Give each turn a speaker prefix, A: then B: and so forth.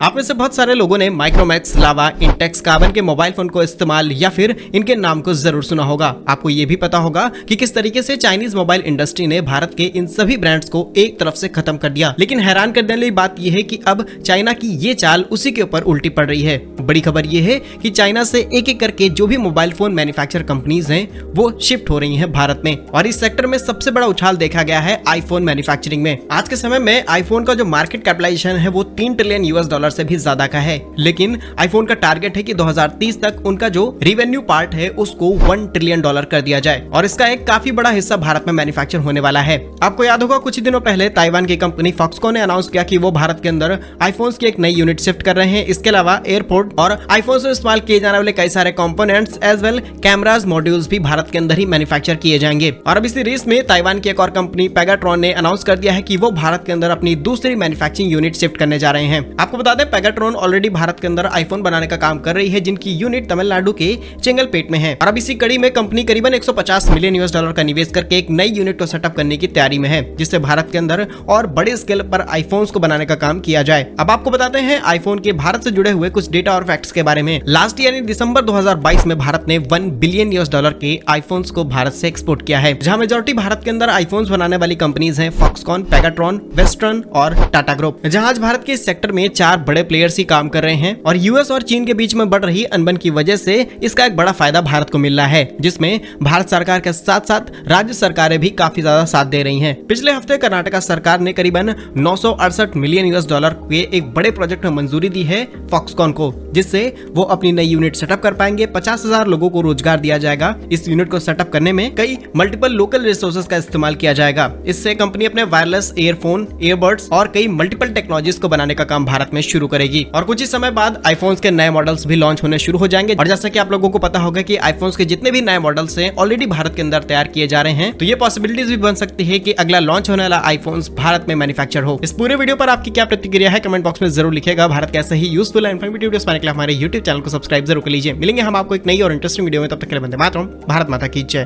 A: आप में से बहुत सारे लोगों ने माइक्रोमैक्स, लावा, इंटेक्स, कार्बन के मोबाइल फोन को इस्तेमाल या फिर इनके नाम को जरूर सुना होगा। आपको ये भी पता होगा कि किस तरीके से चाइनीज मोबाइल इंडस्ट्री ने भारत के इन सभी ब्रांड्स को एक तरफ से खत्म कर दिया। लेकिन हैरान करने वाली बात यह है कि अब चाइना की ये चाल उसी के ऊपर उल्टी पड़ रही है। बड़ी खबर यह है कि चाइना से एक एक करके जो भी मोबाइल फोन मैन्युफैक्चर कंपनीज हैं वो शिफ्ट हो रही हैं भारत में, और इस सेक्टर में सबसे बड़ा उछाल देखा गया है आईफोन मैन्युफैक्चरिंग में। आज के समय में आईफोन का जो मार्केट कैपिटलाइजेशन है वो $3 ट्रिलियन से भी ज्यादा का है। लेकिन आईफोन का टारगेट है कि 2030 तक उनका जो रेवेन्यू पार्ट है उसको $1 ट्रिलियन कर दिया जाए, और इसका एक काफी बड़ा हिस्सा भारत में मैन्युफैक्चर होने वाला है। आपको याद होगा कुछ ही दिनों पहले ताइवान की कंपनी फॉक्सकॉन ने अनाउंस किया कि वो भारत के अंदर आईफोन्स की एक नई यूनिट शिफ्ट कर रहे हैं। इसके अलावा एयरपोर्ट और आईफोन से इस्तेमाल किए जाने वाले कई सारे components as well cameras modules भी भारत के अंदर ही मैन्युफैक्चर किए जाएंगे। और अब इसी रेस में ताइवान की एक और कंपनी पेगाट्रॉन ने अनाउंस कर दिया है कि वो भारत के अंदर अपनी दूसरी मैन्युफैक्चरिंग यूनिट शिफ्ट करने जा रहे हैं। आपको बता दें पेगाट्रॉन ऑलरेडी भारत के अंदर आईफोन बनाने का काम कर रही है, जिनकी यूनिट तमिलनाडु के चेंगलपेट में है। और अब इसी कड़ी में कंपनी करीबन $150 मिलियन का निवेश करके एक नई यूनिट को सेटअप करने की तैयारी में है, जिससे भारत के अंदर और बड़े स्केल पर आईफोन्स को बनाने का काम किया जाए। अब आपको बताते हैं आईफोन के भारत से जुड़े हुए कुछ डेटा और फैक्ट्स के बारे में। लास्ट ईयर यानी दिसंबर 2022 में भारत ने $1 बिलियन के आईफोन्स को भारत से एक्सपोर्ट किया है, जहां मेजॉरिटी भारत के अंदर आईफोन्स बनाने वाली कंपनीज हैं फॉक्सकॉन, पेगाट्रॉन, वेस्टर्न और टाटा ग्रुप। जहां आज भारत के इस सेक्टर में 4 बड़े प्लेयर्स ही काम कर रहे हैं, और यूएस और चीन के बीच में बढ़ रही अनबन की वजह से इसका एक बड़ा फायदा भारत को मिल रहा है, जिसमें भारत सरकार के साथ साथ राज्य सरकारें भी काफी ज्यादा साथ दे रही हैं। पिछले हफ्ते कर्नाटक सरकार ने करीबन $968 मिलियन के एक बड़े प्रोजेक्ट में मंजूरी दी है फॉक्सकॉन को, जिससे वो अपनी नई यूनिट सेटअप कर पाएंगे। 50,000 लोगों को रोजगार दिया जाएगा। इस यूनिट को सेटअप करने में कई मल्टीपल लोकल रिसोर्सेज का इस्तेमाल किया जाएगा। इससे कंपनी अपने वायरलेस ईयरफोन, ईयरबड्स और कई मल्टीपल टेक्नोलॉजीज को बनाने का काम भारत में शुरू करेगी। और कुछ ही समय बाद आईफोन्स के नए मॉडल्स भी लॉन्च होने शुरू हो जाएंगे। और जैसा कि आप लोगों को पता होगा कि आईफोन्स के जितने भी नए मॉडल्स हैं ऑलरेडी भारत के अंदर तैयार किए जा रहे हैं, तो ये पॉसिबिलिटीज भी बन सकती है कि अगला लॉन्च होने वाला आईफोन्स भारत में मैन्युफैक्चर हो। इस पूरे वीडियो पर आपकी क्या प्रतिक्रिया है कमेंट बॉक्स में जरूर लिखिएगा। भारत के ऐसे ही यूजफुल एंड इन्फॉर्मेटिव वीडियोस पाने के लिए हमारे YouTube चैनल को सब्सक्राइब जरूर कर लीजिए। मिलेंगे हम आपको एक नई और इंटरेस्टिंग वीडियो में, तब तक के लिए वंदे मातरम। भारत माता की जय।